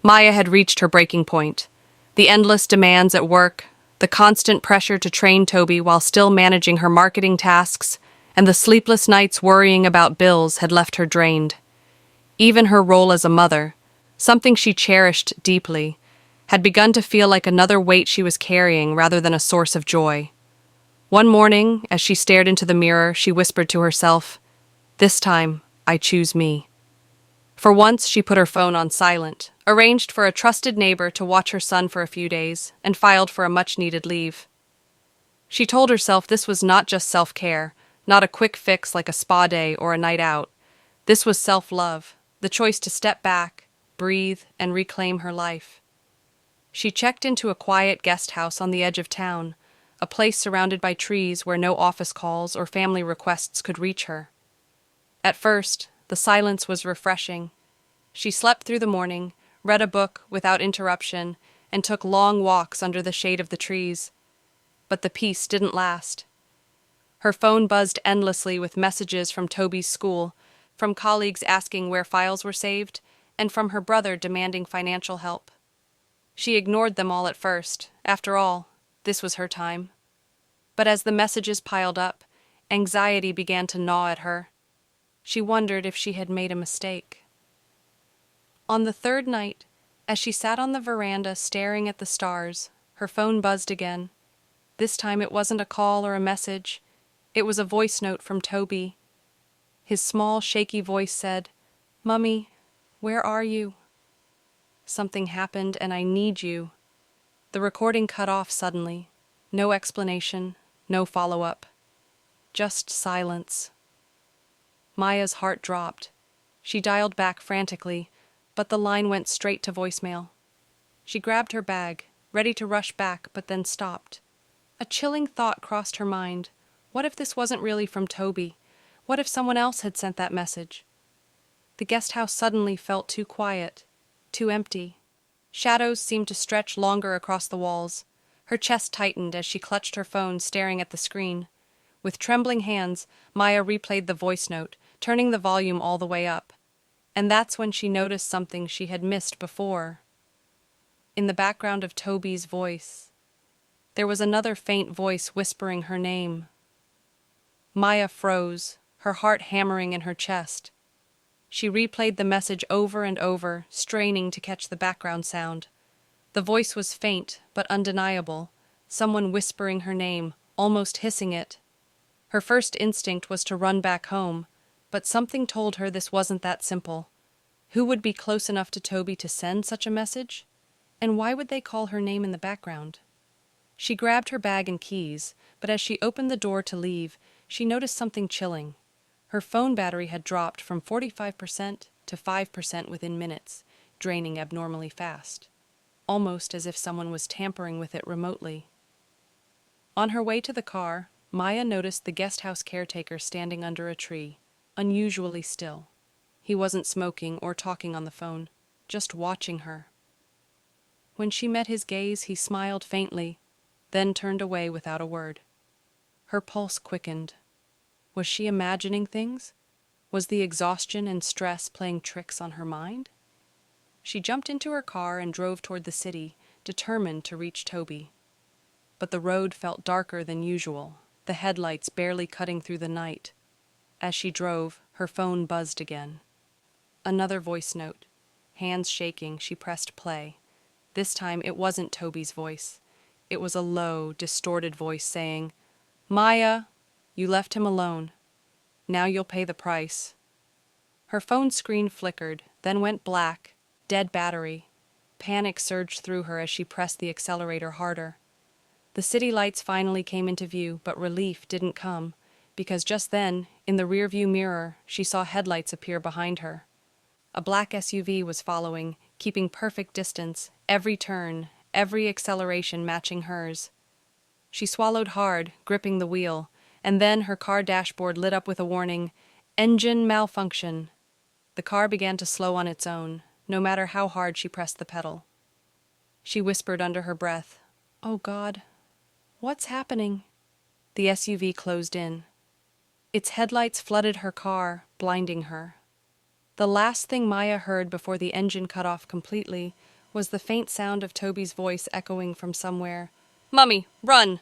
Maya had reached her breaking point. The endless demands at work, the constant pressure to train Toby while still managing her marketing tasks, and the sleepless nights worrying about bills had left her drained. Even her role as a mother, something she cherished deeply, had begun to feel like another weight she was carrying rather than a source of joy. One morning, as she stared into the mirror, she whispered to herself, "This time, I choose me." For once, she put her phone on silent, arranged for a trusted neighbor to watch her son for a few days, and filed for a much-needed leave. She told herself this was not just self-care, not a quick fix like a spa day or a night out. This was self-love, the choice to step back, breathe, and reclaim her life. She checked into a quiet guest house on the edge of town, a place surrounded by trees where no office calls or family requests could reach her. At first, the silence was refreshing. She slept through the morning, read a book without interruption, and took long walks under the shade of the trees. But the peace didn't last. Her phone buzzed endlessly with messages from Toby's school, from colleagues asking where files were saved, and from her brother demanding financial help. She ignored them all at first. After all, this was her time. But as the messages piled up, anxiety began to gnaw at her. She wondered if she had made a mistake. On the third night, as she sat on the veranda staring at the stars, her phone buzzed again. This time it wasn't a call or a message. It was a voice note from Toby. His small, shaky voice said, "Mummy, where are you? Something happened and I need you." The recording cut off suddenly. No explanation, no follow-up. Just silence. Maya's heart dropped. She dialed back frantically, but the line went straight to voicemail. She grabbed her bag, ready to rush back, but then stopped. A chilling thought crossed her mind. What if this wasn't really from Toby? What if someone else had sent that message? The guest house suddenly felt too quiet, too empty. Shadows seemed to stretch longer across the walls. Her chest tightened as she clutched her phone, staring at the screen. With trembling hands, Maya replayed the voice note, turning the volume all the way up. And that's when she noticed something she had missed before. In the background of Toby's voice, there was another faint voice whispering her name. Maya froze, her heart hammering in her chest. She replayed the message over and over, straining to catch the background sound. The voice was faint, but undeniable, someone whispering her name, almost hissing it. Her first instinct was to run back home, but something told her this wasn't that simple. Who would be close enough to Toby to send such a message? And why would they call her name in the background? She grabbed her bag and keys, but as she opened the door to leave, she noticed something chilling. Her phone battery had dropped from 45% to 5% within minutes, draining abnormally fast, almost as if someone was tampering with it remotely. On her way to the car, Maya noticed the guest house caretaker standing under a tree, unusually still. He wasn't smoking or talking on the phone, just watching her. When she met his gaze, he smiled faintly, then turned away without a word. Her pulse quickened. Was she imagining things? Was the exhaustion and stress playing tricks on her mind? She jumped into her car and drove toward the city, determined to reach Toby. But the road felt darker than usual, the headlights barely cutting through the night. As she drove, her phone buzzed again. Another voice note. Hands shaking, she pressed play. This time it wasn't Toby's voice. It was a low, distorted voice saying, "Maya, you left him alone. Now you'll pay the price." Her phone screen flickered, then went black, dead battery. Panic surged through her as she pressed the accelerator harder. The city lights finally came into view, but relief didn't come, because just then, in the rearview mirror, she saw headlights appear behind her. A black SUV was following, keeping perfect distance, every turn, every acceleration matching hers. She swallowed hard, gripping the wheel, and then her car dashboard lit up with a warning, "Engine malfunction." The car began to slow on its own, no matter how hard she pressed the pedal. She whispered under her breath, "Oh God, what's happening?" The SUV closed in. Its headlights flooded her car, blinding her. The last thing Maya heard before the engine cut off completely was the faint sound of Toby's voice echoing from somewhere. "Mummy, run!"